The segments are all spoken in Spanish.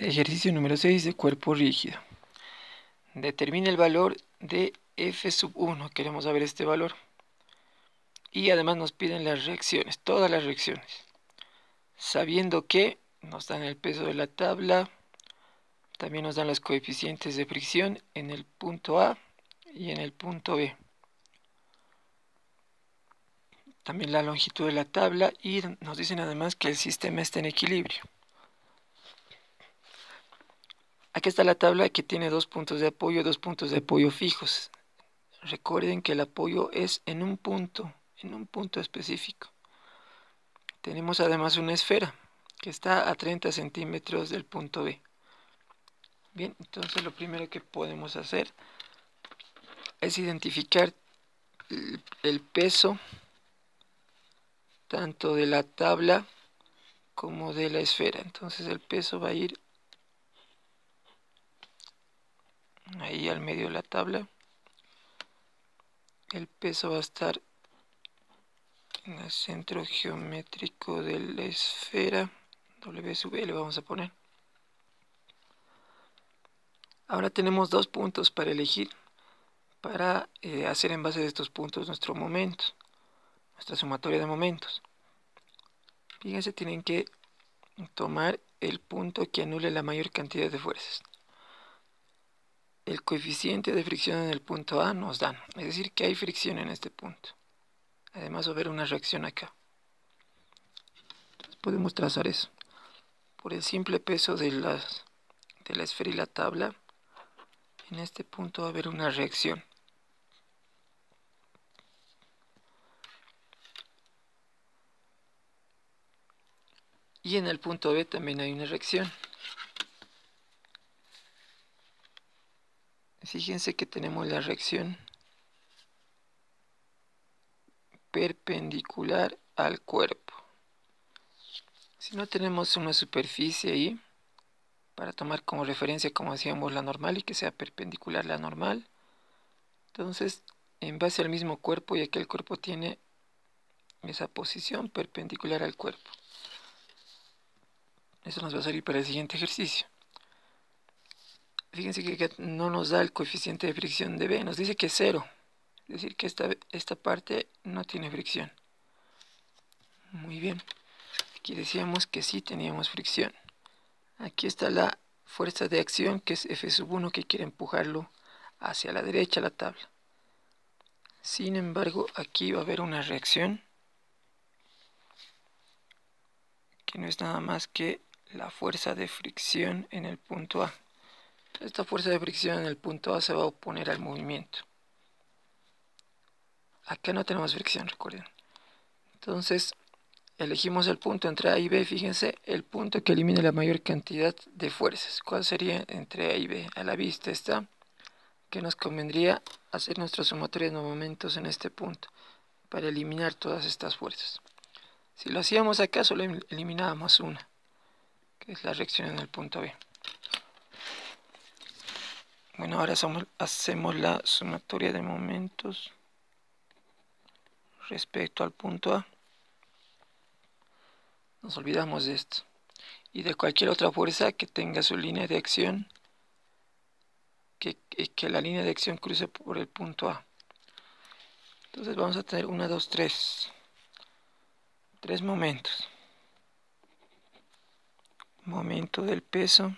Ejercicio número 6 de cuerpo rígido. Determina el valor de F sub 1. Queremos saber este valor. Y además nos piden las reacciones, todas las reacciones. Sabiendo que nos dan el peso de la tabla, también nos dan los coeficientes de fricción en el punto A y en el punto B. También la longitud de la tabla y nos dicen además que el sistema está en equilibrio. Aquí está la tabla que tiene dos puntos de apoyo fijos. Recuerden que el apoyo es en un punto específico. Tenemos además una esfera que está a 30 centímetros del punto B. Bien, entonces lo primero que podemos hacer es identificar el peso tanto de la tabla como de la esfera. Entonces el peso va a ir ahí al medio de la tabla. El peso va a estar en el centro geométrico de la esfera. W sub L vamos a poner. Ahora tenemos dos puntos para elegir, para hacer en base de estos puntos nuestro momento, nuestra sumatoria de momentos. Fíjense, tienen que tomar el punto que anule la mayor cantidad de fuerzas. El coeficiente de fricción en el punto A nos dan, es decir, que hay fricción en este punto. Además va a haber una reacción acá. Entonces podemos trazar eso. Por el simple peso de la esfera y la tabla, en este punto va a haber una reacción. Y en el punto B también hay una reacción. Fíjense que tenemos la reacción perpendicular al cuerpo. Si no tenemos una superficie ahí, para tomar como referencia, como hacíamos, la normal y que sea perpendicular a la normal, entonces en base al mismo cuerpo, ya que el cuerpo tiene esa posición perpendicular al cuerpo, eso nos va a salir para el siguiente ejercicio. Fíjense que no nos da el coeficiente de fricción de B, nos dice que es 0, es decir que esta parte no tiene fricción. Muy bien, aquí decíamos que sí teníamos fricción. Aquí está la fuerza de acción, que es F sub 1, que quiere empujarlo hacia la derecha la tabla. Sin embargo, aquí va a haber una reacción que no es nada más que la fuerza de fricción en el punto A. Esta fuerza de fricción en el punto A se va a oponer al movimiento. Acá no tenemos fricción, recuerden. Entonces, elegimos el punto entre A y B. Fíjense, el punto que elimina la mayor cantidad de fuerzas. ¿Cuál sería entre A y B? A la vista está que nos convendría hacer nuestra sumatoria de momentos en este punto para eliminar todas estas fuerzas. Si lo hacíamos acá, solo eliminábamos una, que es la reacción en el punto B. Bueno, ahora hacemos la sumatoria de momentos respecto al punto A. Nos olvidamos de esto. Y de cualquier otra fuerza que tenga su línea de acción, que la línea de acción cruce por el punto A. Entonces vamos a tener 1, 2, 3. 3 momentos. Momento del peso.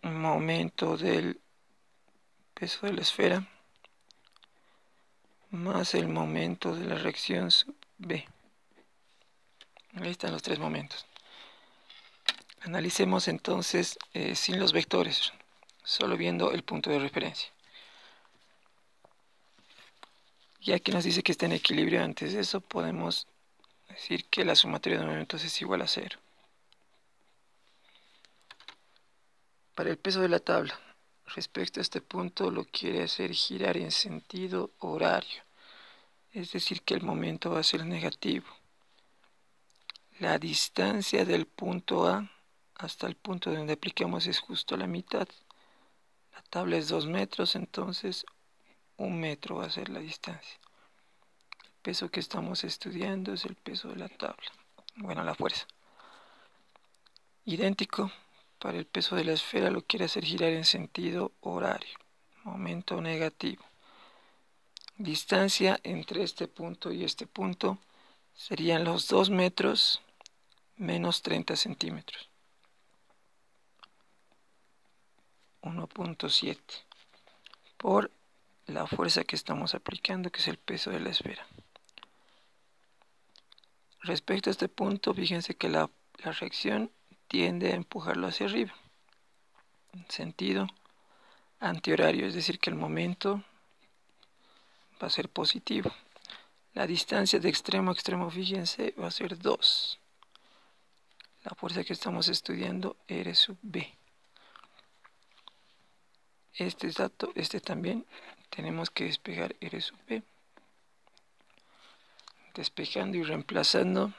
Momento del peso de la esfera. Más el momento de la reacción sub B. Ahí están los 3 momentos. Analicemos entonces sin los vectores, solo viendo el punto de referencia. Ya que nos dice que está en equilibrio, antes de eso podemos decir que la sumatoria de momentos es igual a 0. Para el peso de la tabla, respecto a este punto, lo quiere hacer girar en sentido horario, es decir que el momento va a ser negativo. La distancia del punto A hasta el punto donde aplicamos es justo la mitad. La tabla es 2 metros, entonces 1 metro va a ser la distancia. El peso que estamos estudiando es el peso de la tabla, bueno, la fuerza. Idéntico, para el peso de la esfera lo quiere hacer girar en sentido horario, momento negativo. Distancia entre este punto y este punto serían los 2 metros menos 30 centímetros. 1.7 por la fuerza que estamos aplicando, que es el peso de la esfera. Respecto a este punto, fíjense que la reacción tiende a empujarlo hacia arriba, en sentido antihorario, es decir, que el momento va a ser positivo. La distancia de extremo a extremo, fíjense, va a ser 2. La fuerza que estamos estudiando, R sub B. Este dato, también, tenemos que despejar R sub B. Despejando y reemplazando,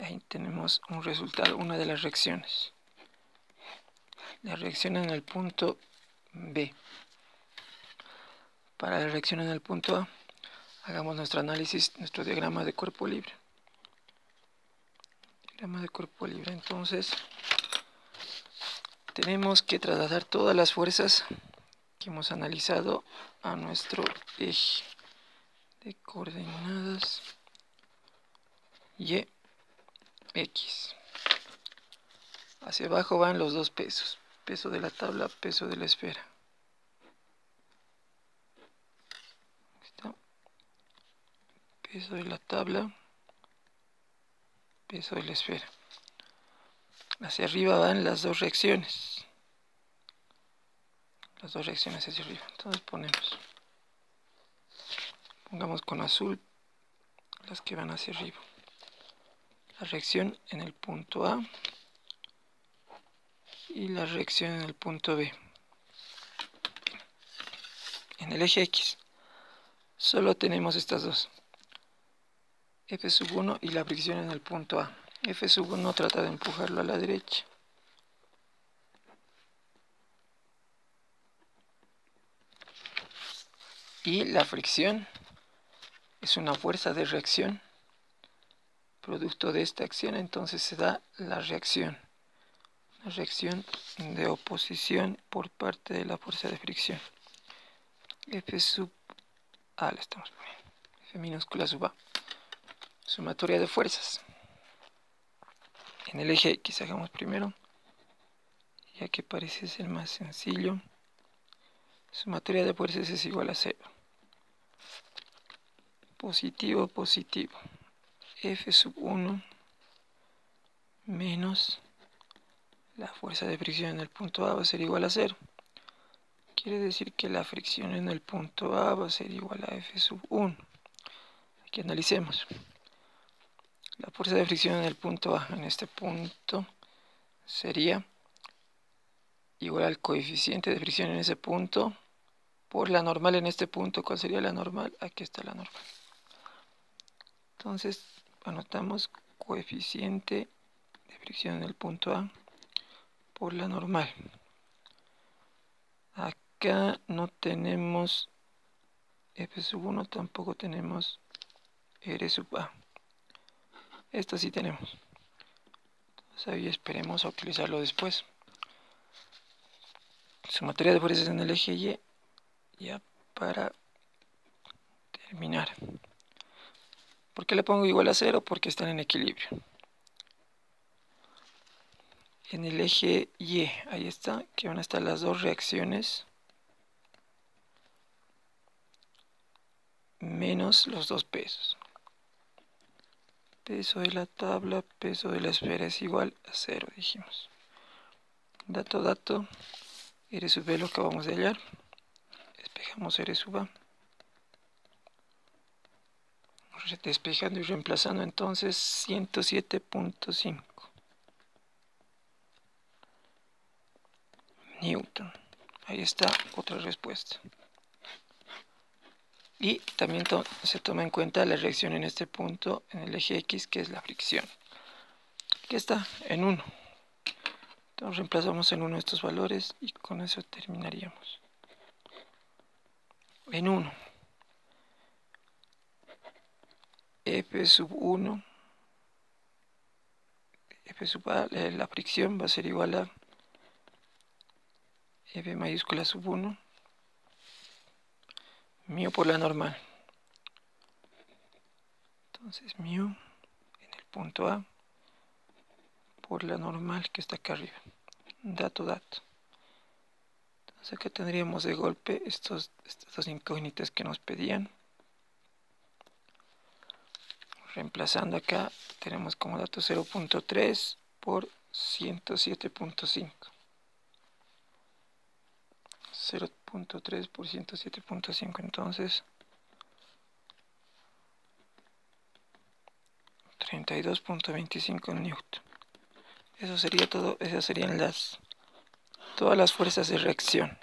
ahí tenemos un resultado, una de las reacciones. La reacción en el punto B. Para la reacción en el punto A, hagamos nuestro análisis, nuestro diagrama de cuerpo libre. Diagrama de cuerpo libre, entonces, tenemos que trasladar todas las fuerzas que hemos analizado a nuestro eje de coordenadas y X. Hacia abajo van los dos pesos, peso de la tabla, peso de la esfera. Está. Peso de la tabla, peso de la esfera. Hacia arriba van las dos reacciones. Las dos reacciones hacia arriba. Entonces pongamos con azul las que van hacia arriba. La reacción en el punto A y la reacción en el punto B. En el eje X solo tenemos estas dos, F sub 1 y la fricción en el punto A. F sub 1 trata de empujarlo a la derecha. Y la fricción es una fuerza de reacción producto de esta acción, entonces se da la reacción de oposición por parte de la fuerza de fricción. F sub A la estamos poniendo, F minúscula sub A, sumatoria de fuerzas. En el eje X hagamos primero, ya que parece ser más sencillo. Sumatoria de fuerzas es igual a 0. Positivo, positivo. F sub 1 menos la fuerza de fricción en el punto A va a ser igual a 0. Quiere decir que la fricción en el punto A va a ser igual a F sub 1. Aquí analicemos. La fuerza de fricción en el punto A, en este punto, sería igual al coeficiente de fricción en ese punto por la normal en este punto. ¿Cuál sería la normal? Aquí está la normal. Entonces anotamos coeficiente de fricción en el punto A por la normal. Acá no tenemos F sub 1, tampoco tenemos R sub A. Esto sí tenemos. Entonces ahí esperemos a utilizarlo después. Sumatoria de fuerzas en el eje Y, ya para terminar. ¿Por qué le pongo igual a 0? Porque están en equilibrio. En el eje Y, ahí está, que van a estar las dos reacciones menos los dos pesos. Peso de la tabla, peso de la esfera es igual a 0, dijimos. Dato, R sub B lo acabamos de hallar. Despejamos R sub A. Despejando y reemplazando entonces 107.5 Newton. Ahí está otra respuesta. Y también se toma en cuenta la reacción en este punto, en el eje X, que es la fricción. Aquí está, en 1. Entonces reemplazamos en 1 estos valores y con eso terminaríamos. En 1. F sub 1 F sub A, la fricción va a ser igual a F mayúscula sub 1 mu por la normal. Entonces mu en el punto A por la normal que está acá arriba. Dato. Entonces acá tendríamos de golpe estas dos incógnitas que nos pedían. Reemplazando acá tenemos como dato 0.3 por 107.5. 0.3 por 107.5, entonces 32.25 newton. Eso sería todo, esas serían todas las fuerzas de reacción.